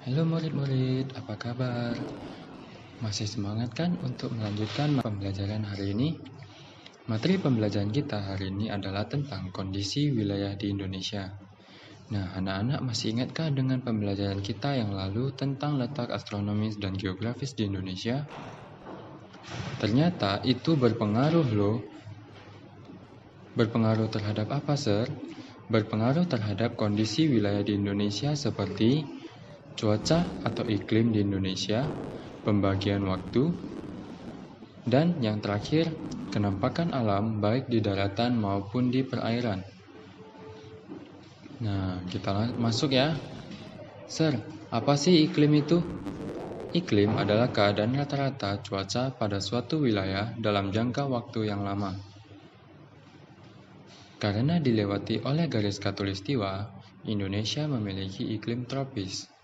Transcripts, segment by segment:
Halo murid-murid, apa kabar? Masih semangat kan untuk melanjutkan pembelajaran hari ini? Materi pembelajaran kita hari ini adalah tentang kondisi wilayah di Indonesia. Nah, anak-anak masih ingatkah dengan pembelajaran kita yang lalu tentang letak astronomis dan geografis di Indonesia? Ternyata itu berpengaruh loh. Berpengaruh terhadap apa, Sir? Berpengaruh terhadap kondisi wilayah di Indonesia seperti cuaca atau iklim di Indonesia, pembagian waktu, dan yang terakhir, kenampakan alam baik di daratan maupun di perairan. Nah, kita masuk ya. Sir, apa sih iklim itu? Iklim adalah keadaan rata-rata cuaca pada suatu wilayah dalam jangka waktu yang lama. Karena dilewati oleh garis khatulistiwa, Indonesia memiliki iklim tropis.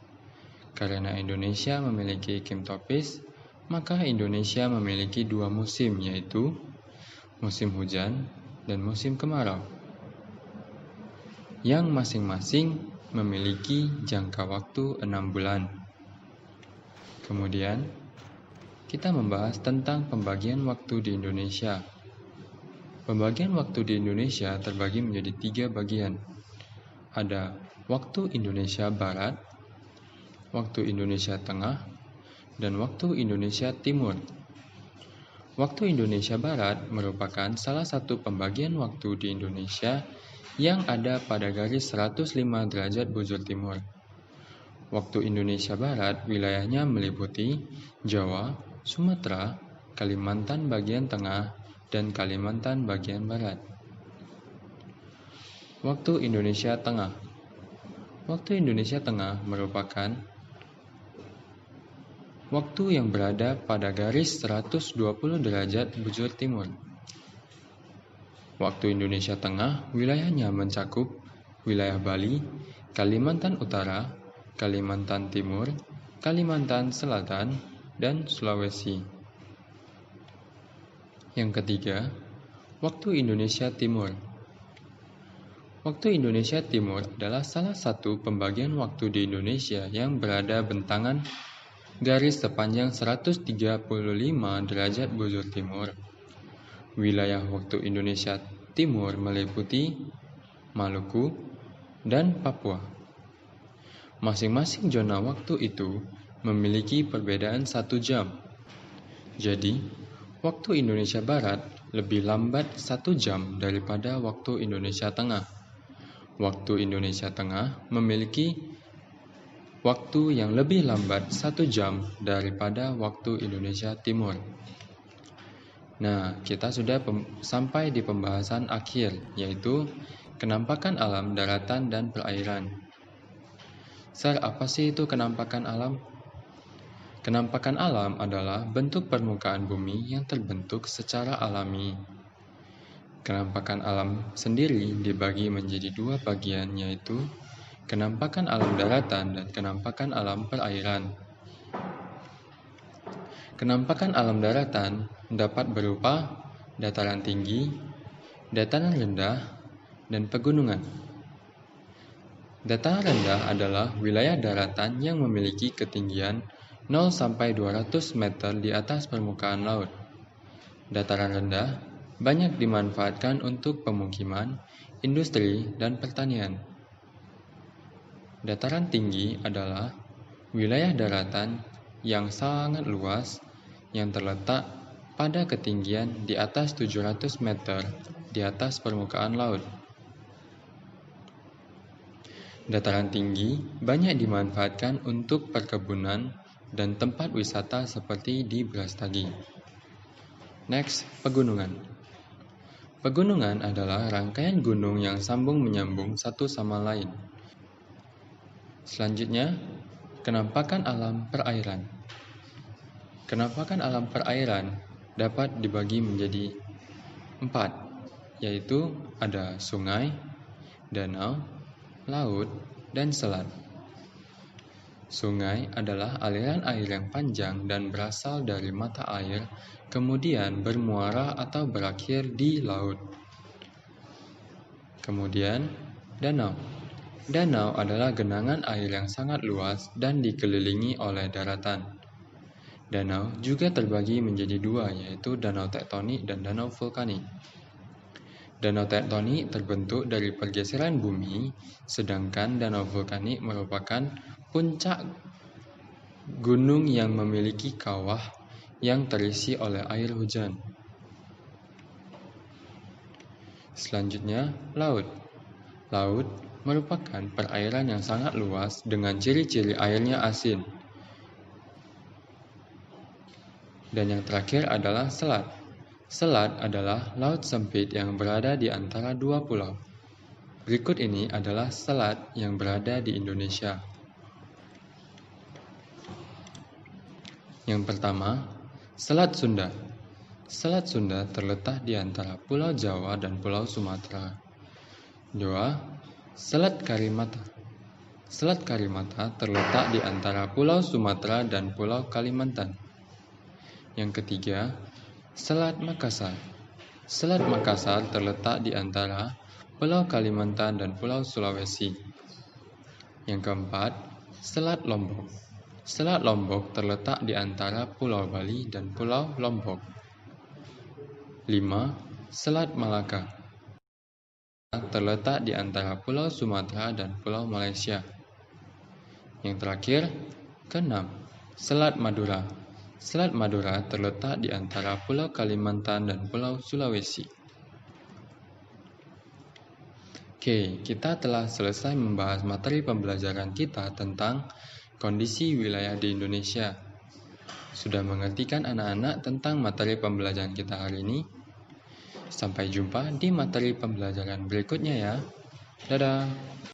Karena Indonesia memiliki iklim tropis, maka Indonesia memiliki dua musim, yaitu musim hujan dan musim kemarau, yang masing-masing memiliki jangka waktu 6 bulan. Kemudian, kita membahas tentang pembagian waktu di Indonesia. Pembagian waktu di Indonesia terbagi menjadi 3 bagian. Ada waktu Indonesia Barat, waktu Indonesia Tengah, dan waktu Indonesia Timur. Waktu Indonesia Barat merupakan salah satu pembagian waktu di Indonesia yang ada pada garis 105 derajat bujur timur. Waktu Indonesia Barat wilayahnya meliputi Jawa, Sumatera, Kalimantan bagian tengah, dan Kalimantan bagian barat. Waktu Indonesia Tengah. Waktu Indonesia Tengah merupakan waktu yang berada pada garis 120 derajat bujur timur. Waktu Indonesia Tengah wilayahnya mencakup wilayah Bali, Kalimantan Utara, Kalimantan Timur, Kalimantan Selatan, dan Sulawesi. Yang ketiga, waktu Indonesia Timur. Waktu Indonesia Timur adalah salah satu pembagian waktu di Indonesia yang berada bentangan garis sepanjang 135 derajat bujur timur. Wilayah waktu Indonesia Timur meliputi Maluku dan Papua. Masing-masing zona waktu itu memiliki perbedaan 1 jam. Jadi, waktu Indonesia Barat lebih lambat 1 jam daripada waktu Indonesia Tengah. Waktu Indonesia Tengah memiliki waktu yang lebih lambat 1 jam daripada waktu Indonesia Timur. Nah, kita sudah sampai di pembahasan akhir, yaitu kenampakan alam daratan dan perairan. Sir, apa sih itu kenampakan alam? Kenampakan alam adalah bentuk permukaan bumi yang terbentuk secara alami. Kenampakan alam sendiri dibagi menjadi 2 bagian, yaitu kenampakan alam daratan dan kenampakan alam perairan. Kenampakan alam daratan dapat berupa dataran tinggi, dataran rendah, dan pegunungan. Dataran rendah adalah wilayah daratan yang memiliki ketinggian 0 sampai 200 meter di atas permukaan laut. Dataran rendah banyak dimanfaatkan untuk pemukiman, industri, dan pertanian. Dataran tinggi adalah wilayah daratan yang sangat luas yang terletak pada ketinggian di atas 700 meter di atas permukaan laut. Dataran tinggi banyak dimanfaatkan untuk perkebunan dan tempat wisata seperti di Brastagi. Next, pegunungan. Pegunungan adalah rangkaian gunung yang sambung menyambung satu sama lain. Selanjutnya, kenampakan alam perairan. Kenampakan alam perairan dapat dibagi menjadi 4, yaitu ada sungai, danau, laut, dan selat. Sungai adalah aliran air yang panjang dan berasal dari mata air, kemudian bermuara atau berakhir di laut. Kemudian, danau. Danau adalah genangan air yang sangat luas dan dikelilingi oleh daratan. Danau juga terbagi menjadi dua, yaitu danau tektonik dan danau vulkanik. Danau tektonik terbentuk dari pergeseran bumi, sedangkan danau vulkanik merupakan puncak gunung yang memiliki kawah yang terisi oleh air hujan. Selanjutnya, laut. Laut merupakan perairan yang sangat luas dengan ciri-ciri airnya asin. Dan yang terakhir adalah selat. Selat adalah laut sempit yang berada di antara dua pulau. Berikut ini adalah selat yang berada di Indonesia. Yang pertama, Selat Sunda. Selat Sunda terletak di antara Pulau Jawa dan Pulau Sumatera. 2. Selat Karimata. Selat Karimata terletak di antara Pulau Sumatera dan Pulau Kalimantan. Yang ketiga, Selat Makassar. Selat Makassar terletak di antara Pulau Kalimantan dan Pulau Sulawesi. Yang keempat, Selat Lombok. Selat Lombok terletak di antara Pulau Bali dan Pulau Lombok. 5. Selat Malaka. Terletak di antara Pulau Sumatera dan Pulau Malaysia. Yang terakhir, keenam, Selat Madura. Selat Madura terletak di antara Pulau Kalimantan dan Pulau Sulawesi. Oke, kita telah selesai membahas materi pembelajaran kita tentang kondisi wilayah di Indonesia. Sudah mengerti kan anak-anak tentang materi pembelajaran kita hari ini? Sampai jumpa di materi pembelajaran berikutnya ya. Dadah!